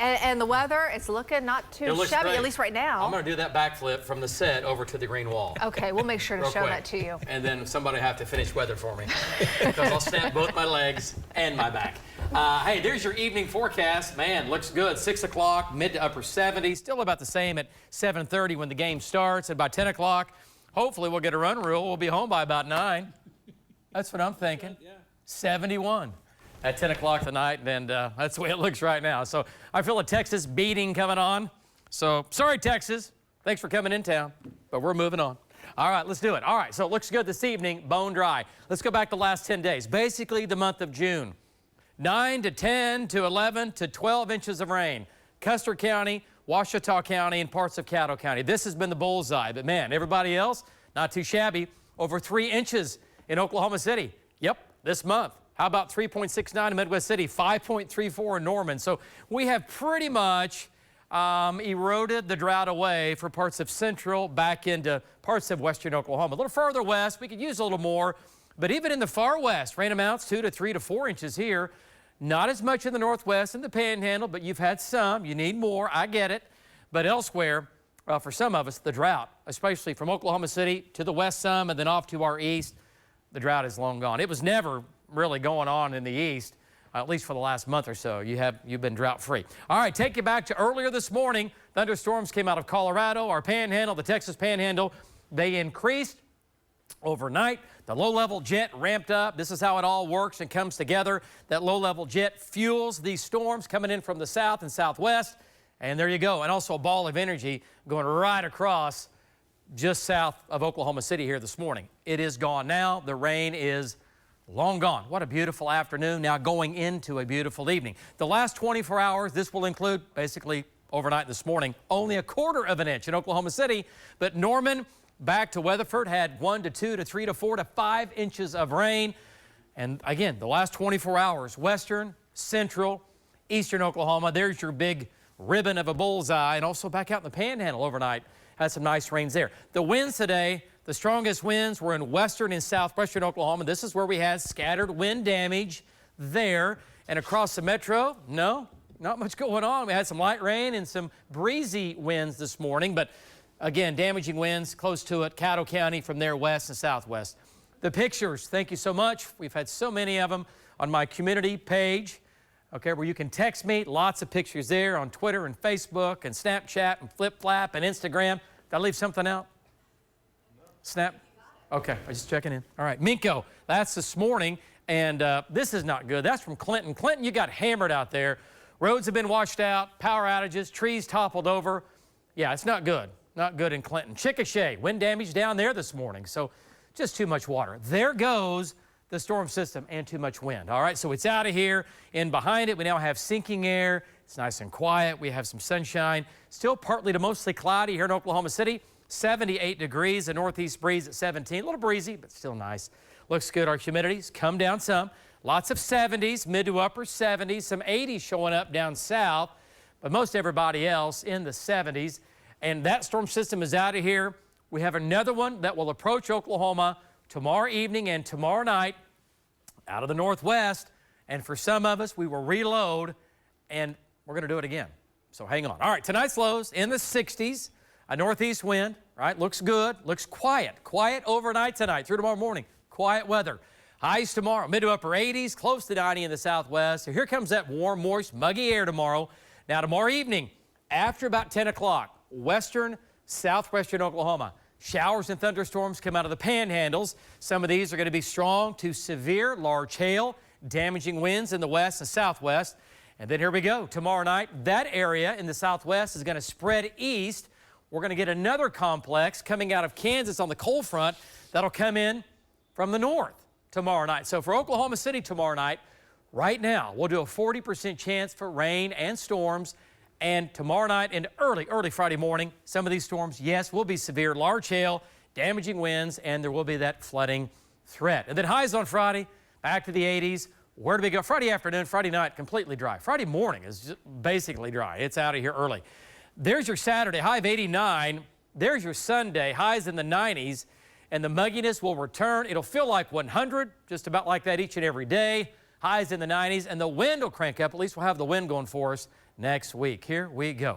And the weather, it's looking not too shabby, great. at least right now. I'm going to do that backflip from the set over to the green wall. Okay, we'll make sure to show that to you. And then somebody have to finish weather for me because I'll snap both my legs and my back. Hey, there's your evening forecast. Man, looks good. 6 o'clock, mid to upper 70s. Still about the same at 7:30 when the game starts. And by 10 o'clock, hopefully we'll get a run rule. We'll be home by about 9. That's what I'm thinking. Yeah. 71. At 10 o'clock tonight, and that's the way it looks right now. So I feel a Texas beating coming on. So sorry, Texas. Thanks for coming in town, but we're moving on. All right, let's do it. All right, so it looks good this evening, bone dry. Let's go back the last 10 days. Basically the month of June. 9 to 10 to 11 to 12 inches of rain. Custer County, Ouachita County, and parts of Caddo County. This has been the bullseye, but man, everybody else, not too shabby. Over 3 inches in Oklahoma City. Yep, this month. How about 3.69 in Midwest City, 5.34 in Norman? So we have pretty much eroded the drought away for parts of central back into parts of western Oklahoma. A little further west, we could use a little more, but even in the far west, rain amounts 2 to 3 to 4 inches here. Not as much in the northwest and the panhandle, but you've had some. You need more, I get it. But elsewhere, for some of us, the drought, especially from Oklahoma City to the west some and then off to our east, the drought is long gone. It was never really going on in the east, at least for the last month or so. You've been drought free. All right, take you back to earlier this morning. Thunderstorms came out of Colorado, our panhandle, the Texas panhandle. They increased overnight. The low-level jet ramped up. This is how it all works and comes together. That low-level jet fuels these storms coming in from the south and southwest. And there you go. And also a ball of energy going right across just south of Oklahoma City here this morning. It is gone now. The rain is long gone. What a beautiful afternoon, now going into a beautiful evening. The last 24 hours, this will include basically overnight this morning, only a quarter of an inch in Oklahoma City, but Norman back to Weatherford had 1 to 2 to 3 to 4 to 5 inches of rain. And again, the last 24 hours, western, central, eastern Oklahoma, there's your big ribbon of a bullseye, and also back out in the panhandle overnight, had some nice rains there. The winds today, the strongest winds were in western and southwestern Oklahoma. This is where we had scattered wind damage there. And across the metro, no, not much going on. We had some light rain and some breezy winds this morning, but again, damaging winds close to it, Caddo County from there west and southwest. The pictures, thank you so much. We've had so many of them on my community page, okay, where you can text me. Lots of pictures there on Twitter and Facebook and Snapchat and Flip Flap and Instagram. Did I leave something out? Snap? Okay, I'm just checking in. All right, Minko, that's this morning, and this is not good. That's from Clinton. Clinton, you got hammered out there. Roads have been washed out, power outages, trees toppled over. Yeah, it's not good. Not good in Clinton. Chickasha, wind damage down there this morning, so just too much water. There goes the storm system and too much wind. All right, so it's out of here, and behind it we now have sinking air. It's nice and quiet. We have some sunshine. Still partly to mostly cloudy here in Oklahoma City. 78 degrees, a northeast breeze at 17. A little breezy, but still nice. Looks good. Our humidities come down some. Lots of 70s, mid to upper 70s. Some 80s showing up down south, but most everybody else in the 70s. And that storm system is out of here. We have another one that will approach Oklahoma tomorrow evening and tomorrow night out of the northwest. And for some of us, we will reload, and we're going to do it again. So hang on. All right, tonight's lows in the 60s. A northeast wind, right? Looks good. Looks quiet. Quiet overnight tonight through tomorrow morning. Quiet weather. Highs tomorrow, mid to upper 80s, close to 90 in the southwest. So here comes that warm, moist, muggy air tomorrow. Now tomorrow evening, after about 10 o'clock, western, southwestern Oklahoma. Showers and thunderstorms come out of the panhandles. Some of these are going to be strong to severe, large hail, damaging winds in the west and southwest. And then here we go. Tomorrow night, that area in the southwest is going to spread east. We're going to get another complex coming out of Kansas on the cold front that'll come in from the north tomorrow night. So for Oklahoma City tomorrow night, right now, we'll do a 40% chance for rain and storms. And tomorrow night and early Friday morning, some of these storms, yes, will be severe, large hail, damaging winds, and there will be that flooding threat. And then highs on Friday, back to the 80s. Where do we go? Friday afternoon, Friday night, completely dry. Friday morning is just basically dry. It's out of here early. There's your Saturday, high of 89. There's your Sunday, highs in the 90s. And the mugginess will return. It'll feel like 100, just about like that each and every day. Highs in the 90s. And the wind will crank up. At least we'll have the wind going for us. next week. Here we go.